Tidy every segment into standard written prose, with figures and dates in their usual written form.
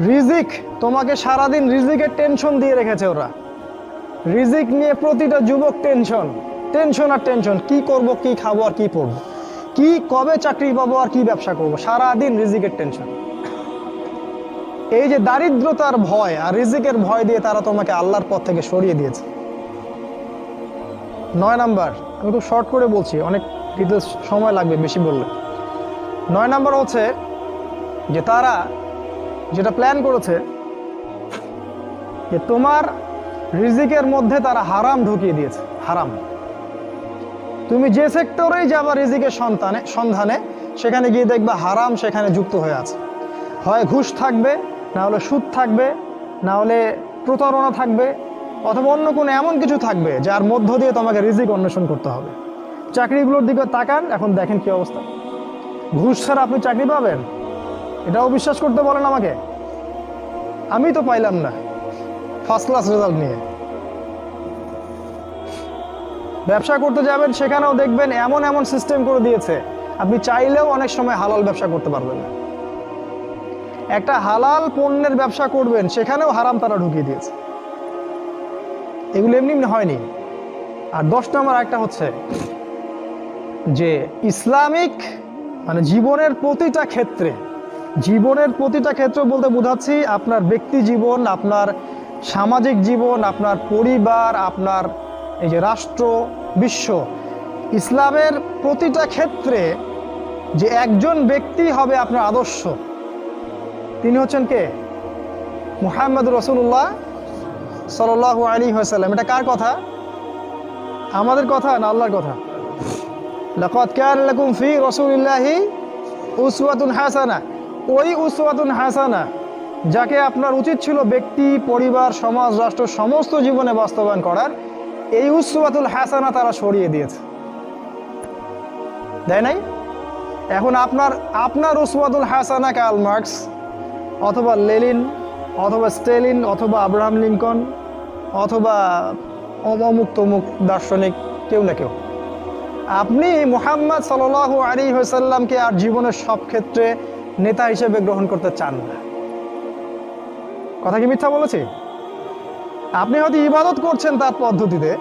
রিজিক, তোমাকে সারাদিন রিজিকের টেনশন দিয়ে রেখেছে ওরা। রিজিক নিয়ে প্রতিটা যুবক টেনশন টেনশন আর টেনশন, কি করব, কি খাবো আর কি পড়বো, কি কবে চাকরি পাবো আর কি ব্যবসা করবো, সারাদিন রিজিকের টেনশন। এই যে দারিদ্রতার ভয় আর রিজিকের ভয় দিয়ে তারা তোমাকে আল্লাহর পথ থেকে সরিয়ে দিয়েছে। 9 নাম্বার, আমি খুব শর্ট করে বলছি, অনেক ডিটেলস সময় লাগবে বেশি বললে। 9 নাম্বার হচ্ছে যে তারা যেটা প্ল্যান করেছে যে তোমার রিজিকের মধ্যে তারা হারাম ঢুকিয়ে দিয়েছে। হারাম, তুমি যে সেক্টরেই যাবা রিজিকের সন্ধানে, সেখানে গিয়ে দেখবা হারাম সেখানে যুক্ত হয়ে আছে। হয় ঘুষ থাকবে, না হলে সুদ থাকবে, না হলে প্রতারণা থাকবে, অথবা অন্য কোনো এমন কিছু থাকবে যার মধ্য দিয়ে তোমাকে রিজিক অন্বেষণ করতে হবে। চাকরিগুলোর দিকে তাকান, এখন দেখেন কি অবস্থা। ঘুষ ছাড়া আপনি চাকরি পাবেন? এটাও বিশ্বাস করতে বলেন আমাকে। আমি তো পাইলাম না ফার্স্ট ক্লাস রেজাল্ট নিয়ে। ব্যবসা করতে যাবেন, সেখানেও দেখবেন এমন এমন সিস্টেম করে দিয়েছে, আপনি চাইলেও অনেক সময় হালাল ব্যবসা করতে পারবেন না। একটা হালাল পণ্যের ব্যবসা করবেন, সেখানেও হারাম তারা ঢুকিয়ে দিয়েছে। এগুলো এমনি এমনি হয়নি। আর 10 নম্বর একটা হচ্ছে যে ইসলামিক মানে জীবনের প্রতিটা ক্ষেত্রে বলতে বোঝাচ্ছি আপনার ব্যক্তি জীবন, আপনার সামাজিক জীবন, আপনার পরিবার, আপনার এই যে রাষ্ট্র, বিশ্ব, ইসলামের প্রতিটা ক্ষেত্রে যে একজন ব্যক্তি হবে আপনার আদর্শ, তিনি হচ্ছেন কে? মুহাম্মদ রাসূলুল্লাহ সাল্লাল্লাহু আলাইহি ওয়াসাল্লাম। এটা কার কথা? আমাদের কথা না আল্লাহর কথা? লাকাদ কানা লাকুম ফি রাসূলিল্লাহি উসওয়াতুন হাসানা। ওই উসওয়াতুন হাসানা যাকে আপনার উচিত ছিল ব্যক্তি, পরিবার, সমাজ, রাষ্ট্র সমস্ত জীবনে বাস্তবায়ন করার, এই উসওয়াতুল হাসানা তারা সরিয়ে দিয়েছে, দেয় নাই? এখন আপনার উসওয়াতুল হাসানা কার্ল মার্কস অথবা লেনিন অথবা স্টেলিন অথবা আব্রাহাম লিঙ্কন অথবা অমুক তমুক দার্শনিক, কেউ না কেউ। আপনি মুহাম্মদ সাল্লাল্লাহু আলাইহি ওয়াসাল্লামকে আর জীবনের সব ক্ষেত্রে নেতা হিসেবে গ্রহণ করতে চান না। কথা কি মিথ্যা বলেছি? আপনি হয়তো ইবাদত করছেন তার পদ্ধতিতে,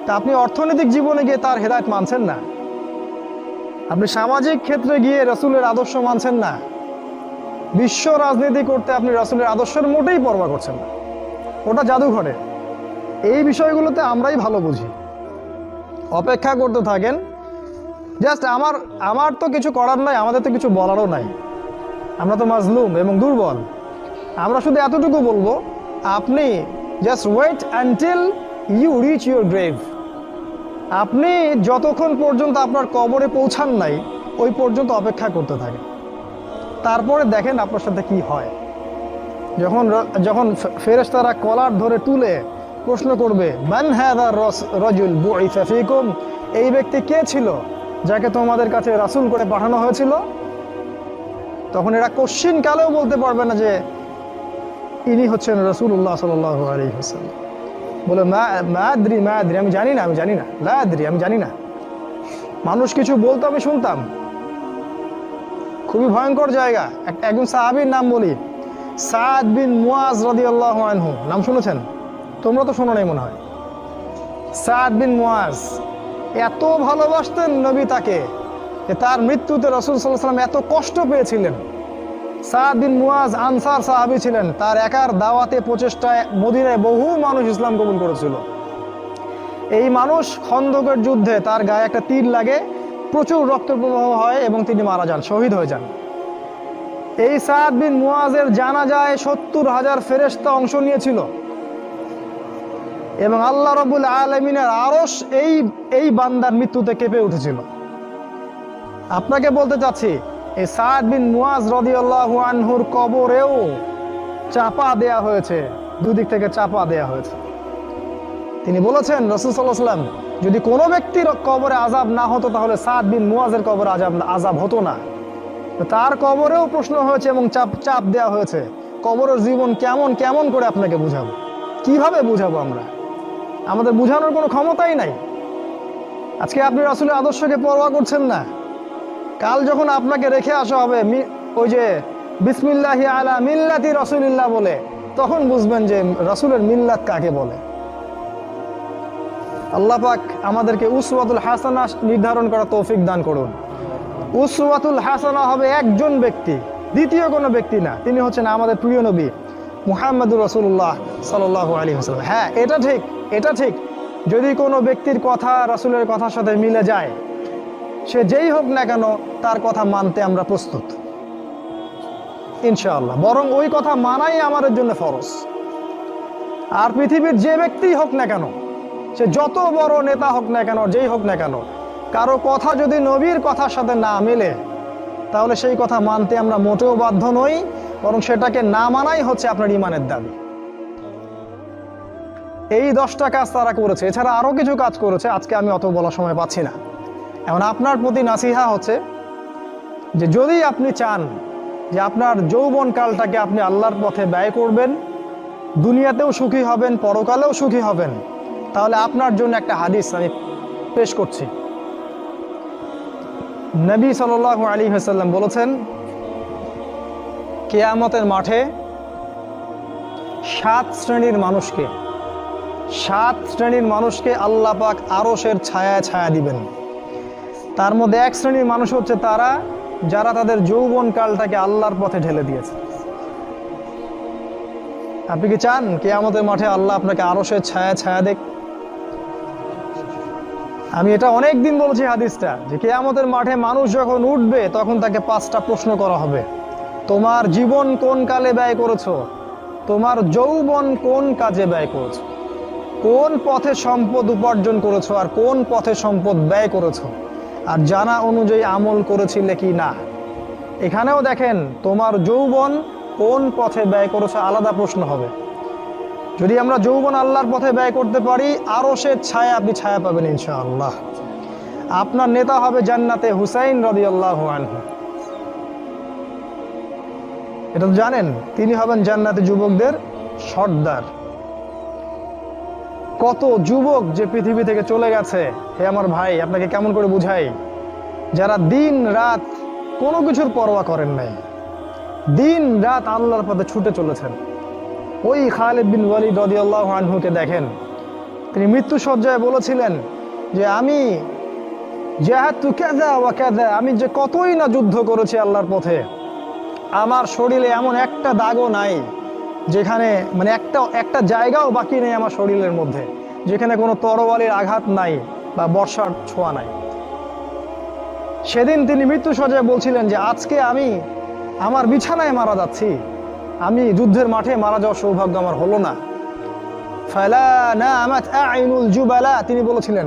তা আপনি অর্থনৈতিক জীবনে গিয়ে তার হেদায়েত মানছেন না। আপনি সামাজিক ক্ষেত্রে গিয়ে রাসূলের আদর্শ মানছেন না। বিশ্ব রাজনীতি করতে আপনি রাসূলের আদর্শের মোটেই পরোয়া করছেন না, ওটা জাদুঘরে। এই বিষয়গুলোতে আমরাই ভালো বুঝি। অপেক্ষা করতে থাকেন। জাস্ট আমার তো কিছু করার নাই, আমাদের তো কিছু বলারও নাই, আমরা তো মাজলুম এবং দুর্বল। আমরা শুধু এতটুকু বলবো, আপনি just wait until you reach your grave. আপনি যতক্ষণ পর্যন্ত আপনার কবরে পৌঁছান নাই, ওই পর্যন্ত অপেক্ষা করতে থাকেন। তারপরে দেখেন আপনার সাথে কি হয়। যখন ফেরেশতারা কলার ধরে তুলে প্রশ্ন করবে, মান হাযা রাজুল বুইসা ফীকুম, এই ব্যক্তি কে ছিল যাকে তোমাদের কাছে রাসূল করে পাঠানো হয়েছিল, তখন এরা কোশ্চিন কালেও বলতে পারবে না যে ইনি হচ্ছেন রাসূলুল্লাহ সাল্লাল্লাহু আলাইহি ওয়াসাল্লাম। বলে মা আদরি, আমি জানি না, লা আদরি, আমি জানি না। মানুষ কিছু বলতো, আমি শুনতাম। খুবই ভয়ঙ্কর জায়গা। একজন সাহাবীর নাম বলি, সাদ বিন মুয়াজ রাদিয়াল্লাহু আনহু। নাম শুনেছেন? তোমরা তো শোনো নাই মনে হয়। সাদ বিন মুয়াজ এত ভালোবাসতেন নবী তাকে যে তার মৃত্যুতে রাসূল সাল্লাল্লাহু আলাইহি ওয়াসাল্লাম এত কষ্ট পেয়েছিলেন। সাদ বিন মুয়াজ আনসার সাহাবী ছিলেন। তার একার দাওয়াতে প্রচেষ্টায় মদিনায় বহু মানুষ ইসলাম কবুল করেছিল। এই মানুষ খন্দকের যুদ্ধে তার গায়ে একটা তীর লাগে, প্রচুর রক্ত প্রবাহ হয় এবং তিনি মারা যান, শহীদ হয়ে যান। এই সাদ বিন মুয়াজের জানাজায় 70,000 ফেরেশতা অংশ নিয়েছিল এবং আল্লাহ রাব্বুল আলামিনের আরশ এই বান্দার মৃত্যুতে কেঁপে উঠেছিল। আপনাকে বলতে চাচ্ছি, এই সাদ বিন মুয়াজ রাদিয়াল্লাহু আনহুর কবরেও চাপা দেয়া হয়েছে, দুদিক থেকে চাপা দেয়া হয়েছে। তিনি বলেছেন, রাসূল সাল্লাল্লাহু আলাইহি ওয়াসাল্লাম, যদি কোনো ব্যক্তির কবরে আযাব না হতো তাহলে সাদ বিন মুয়াজের কবরে আযাব হতো না। তার কবরেও প্রশ্ন হয়েছে এবং চাপ দেওয়া হয়েছে। কবরের জীবন কেমন করে আপনাকে বুঝাবো? কিভাবে বুঝাবো আমরা? আমাদের বুঝানোর কোনো ক্ষমতাই নাই। আজকে আপনি রাসূলের আদর্শকে পরোয়া করছেন না। কাল যখন আপনাকে রেখে আসা হবে ওই যে বিসমিল্লাহি আলা মিল্লাতি রাসূলিল্লাহ বলে, তখন বুঝবেন যে রাসূলের মিল্লাত কাকে বলে। আল্লাহ পাক আমাদেরকে উসওয়াতুল হাসানা নির্ধারণ করা তৌফিক দান করুন। উসওয়াতুল হাসানা হবে একজন ব্যক্তি, দ্বিতীয় কোনো ব্যক্তি না, তিনি হচ্ছেন আমাদের প্রিয় নবী মুহাম্মদুর রাসূলুল্লাহ সাল্লাল্লাহু আলাইহি ওয়াসাল্লাম। হ্যাঁ, এটা ঠিক যদি কোনো ব্যক্তির কথা রাসূলের কথার সাথে মিলে যায়, সে যেই হোক না কেন তার কথা মানতে আমরা প্রস্তুত ইনশাআল্লাহ, বরং ওই কথা মানাই আমাদের জন্য ফরজ। আর পৃথিবীর যে ব্যক্তিই হোক না কেন, সে যত বড় নেতা হোক না কেন, যেই হোক না কেন, কারো কথা যদি নবীর কথার সাথে না মেলে, তাহলে সেই কথা মানতে আমরা মোটেও বাধ্য নই, বরং সেটাকে না মানাই হচ্ছে আপনার ঈমানের দাবি। এই 10টা কাজ তারা করেছে, এছাড়া আরো কিছু কাজ করেছে, আজকে আমি অত বলার সময় পাচ্ছি না। এখন আপনার প্রতি নাসিহা হচ্ছে যে যদি আপনি চান যে আপনার যৌবন কালটাকে আপনি আল্লাহর পথে ব্যয় করবেন, দুনিয়াতেও সুখী হবেন, পরকালেও সুখী হবেন, তাহলে আপনার জন্য একটা হাদিস আমি পেশ করছি। নবী সাল্লাল্লাহু আলাইহি ওয়াসাল্লাম বলেছেন, কিয়ামতের মাঠে 7 শ্রেণীর মানুষকে আল্লাহ পাক আরশের ছায়ায় ছায়া দিবেন। তার মধ্যে 1 শ্রেণীর মানুষ হচ্ছে তারা যারা তাদের যৌবন কালটাকে আল্লাহর পথে ঢেলে দিয়েছে। আপনি কি চান কিয়ামতের মাঠে আল্লাহ আপনাকে আরশের ছায়া ছায়া দেখ? আমি এটা অনেক দিন বলছি হাদিসটা, যে কিয়ামতের মাঠে মানুষ যখন উঠবে তখন তাকে 5টা প্রশ্ন করা হবে। তোমার জীবন কোন কালে ব্যয় করেছো? তোমার যৌবন কোন কাজে ব্যয় করেছো? কোন পথে সম্পদ উপার্জন করেছো আর কোন পথে সম্পদ ব্যয় করেছো? আর জানা অনুযায়ী আমল করেছিলে কি না? এখানেও দেখেন, তোমার যৌবন কোন পথে ব্যয় করেছো আলাদা প্রশ্ন হবে। যদি আমরা যৌবন আল্লাহর পথে ব্যয় করতে পারি, আরশের ছায়া আপনি ছায়া পাবেন ইনশাআল্লাহ। আপনার নেতা হবে জান্নাতে হুসাইন রাদিয়াল্লাহু আনহু, এটা তো জানেন। তিনি হবেন জান্নাতে যুবকদের সর্দার। কত যুবক যে পৃথিবী থেকে চলে গেছে, হে আমার ভাই, আপনাকে কেমন করে বুঝাই, যারা দিন রাত কোনো কিছুর পরোয়া করেন নাই, দিন রাত আল্লাহর পথে ছুটে চলেছেন। ওই খালিদ বিন ওয়ালিদ রাদিয়াল্লাহু আনহুকে দেখেন, তিনি মৃত্যু সজ্জায় বলেছিলেন যে আমি জাহাদতু কাযা ওয়া কাযা, আমি যে কতই না যুদ্ধ করেছি আল্লাহর পথে, আমার শরীরে এমন একটা দাগও নাই যেখানে, মানে একটা জায়গাও বাকি নেই আমার শরীরের মধ্যে যেখানে কোনো তরবারির আঘাত নাই বা বর্ষার ছোঁয়া নাই। সেদিন তিনি মৃত্যু সজ্জায় বলছিলেন যে আজকে আমি আমার বিছানায় মারা যাচ্ছি, আমি যুদ্ধের মাঠে মারা যাওয়ার সৌভাগ্য আমার হলো না। ফালা নামাত আইনুল জুবালা, তিনি বলেছিলেন